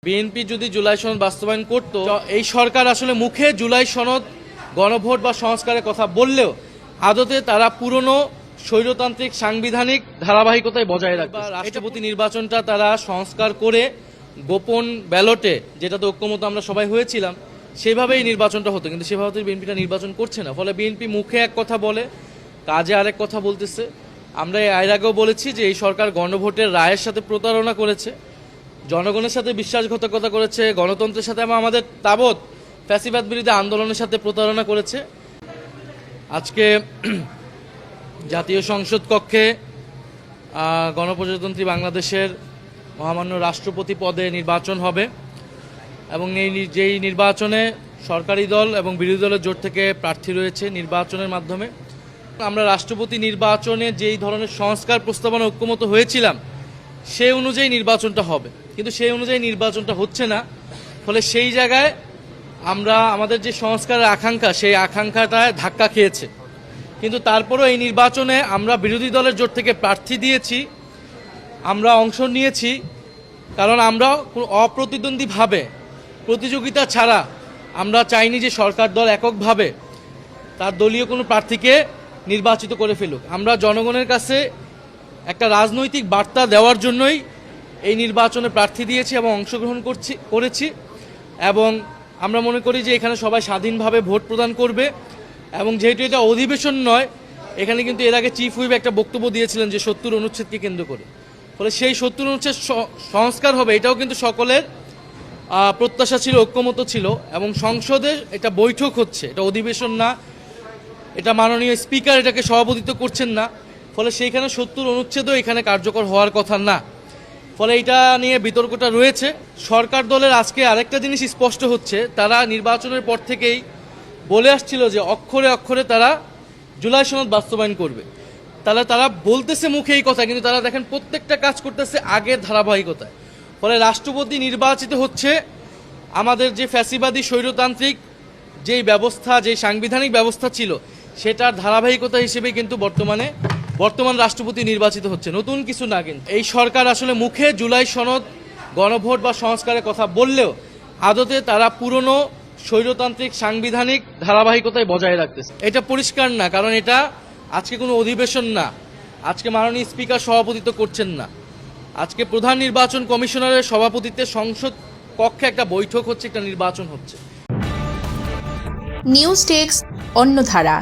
BNP যদি জুলাই সনদ বাস্তবায়ন করত, এই সরকার আসলে মুখে জুলাই সনদ গণভোট বা সংস্কারের কথা বললেও আদতে তারা পুরনো স্বৈরতান্ত্রিক সাংবিধানিক ধারাবাহিকতায় বজায় রাখবে। রাষ্ট্রপতি নির্বাচনটা তারা সংস্কার করে গোপন ব্যালটে, যেটাতে ঐক্যমত আমরা সবাই হয়েছিলাম, সেভাবেই নির্বাচনটা হতো, কিন্তু সেভাবে বিএনপিটা নির্বাচন করছে না। ফলে বিএনপি মুখে এক কথা বলে, কাজে আরেক কথা বলতেছে। আমরা এর আগেও বলেছি যে এই সরকার গণভোটের রায়ের সাথে প্রতারণা করেছে, জনগণের সাথে বিশ্বাসঘাতকতা করেছে, গণতন্ত্রের সাথে এবং আমাদের তাবৎ ফ্যাসিবাদ বিরোধী আন্দোলনের সাথে প্রতারণা করেছে। আজকে জাতীয় সংসদ কক্ষে গণপ্রজাতন্ত্রী বাংলাদেশের মহামান্য রাষ্ট্রপতি পদে নির্বাচন হবে এবং যেই নির্বাচনে সরকারি দল এবং বিরোধী দলের জোট থেকে প্রার্থী রয়েছে। নির্বাচনের মাধ্যমে আমরা রাষ্ট্রপতি নির্বাচনে যেই ধরনের সংস্কার প্রস্তাবনা ঐক্যমত হয়েছিলাম সেই অনুযায়ী নির্বাচনটা হবে, কিন্তু সেই অনুযায়ী নির্বাচনটা হচ্ছে না। ফলে সেই জায়গায় আমরা আমাদের যে সংস্কারের আকাঙ্ক্ষা, সেই আকাঙ্ক্ষাটায় ধাক্কা খেয়েছে। কিন্তু তারপরেও এই নির্বাচনে আমরা বিরোধী দলের জোট থেকে প্রার্থী দিয়েছি, আমরা অংশ নিয়েছি, কারণ আমরা অপ্রতিদ্বন্দ্বীভাবে, প্রতিযোগিতা ছাড়া আমরা চাইনি যে সরকার দল এককভাবে তার দলীয় কোনো প্রার্থীকে নির্বাচিত করে ফেলুক। আমরা জনগণের কাছে একটা রাজনৈতিক বার্তা দেওয়ার জন্যই এই নির্বাচনে প্রার্থী দিয়েছি এবং অংশগ্রহণ করেছি এবং আমরা মনে করি যে এখানে সবাই স্বাধীনভাবে ভোট প্রদান করবে। এবং যেহেতু এটা অধিবেশন নয়, এখানে কিন্তু এর আগে চিফ হুইপ একটা বক্তব্য দিয়েছিলেন যে ৭০ অনুচ্ছেদকে কেন্দ্র করে, ফলে সেই ৭০ অনুচ্ছেদ সংস্কার হবে, এটাও কিন্তু সকলের প্রত্যাশা ছিল, ঐক্যমত ছিল। এবং সংসদে এটা বৈঠক হচ্ছে, এটা অধিবেশন না, এটা মাননীয় স্পিকার এটাকে সভাপতিত্ব করছেন না, ফলে সেইখানে ৭০ অনুচ্ছেদও এখানে কার্যকর হওয়ার কথা না। ফলে এটা নিয়ে বিতর্কটা রয়েছে। সরকার দলের আজকে আরেকটা জিনিস স্পষ্ট হচ্ছে, তারা নির্বাচনের পর থেকেই বলে আসছিল যে অক্ষরে অক্ষরে তারা জুলাই সনদ বাস্তবায়ন করবে। তাহলে তারা বলতেছে মুখে এই কথা, কিন্তু তারা দেখেন প্রত্যেকটা কাজ করতেছে আগের ধারাবাহিকতায়। ফলে রাষ্ট্রপতি নির্বাচিত হচ্ছে আমাদের যে ফ্যাসিবাদী স্বৈরতান্ত্রিক যেই ব্যবস্থা, যেই সাংবিধানিক ব্যবস্থা ছিল, সেটার ধারাবাহিকতা হিসেবে কিন্তু বর্তমান রাষ্ট্রপতি নির্বাচিত হচ্ছে, নতুন কিছু না। কিন্তু এই সরকার আসলে মুখে জুলাই সনদ গণভোট বা সংস্কারের কথা বললেও আদতে তারা পুরনো স্বৈরতান্ত্রিক সাংবিধানিক ধারাবাহিকতায় বজায় রাখতেছে। এটা পরিষ্কার না, কারণ এটা আজকে কোনো অধিবেশন না, আজকে মাননীয় স্পিকার সভাপতিত্ব করছেন না, আজকে প্রধান নির্বাচন কমিশনারের সভাপতিত্বে সংসদ কক্ষে একটা বৈঠক হচ্ছে, একটা নির্বাচন হচ্ছে। News desk, অন্যধারা।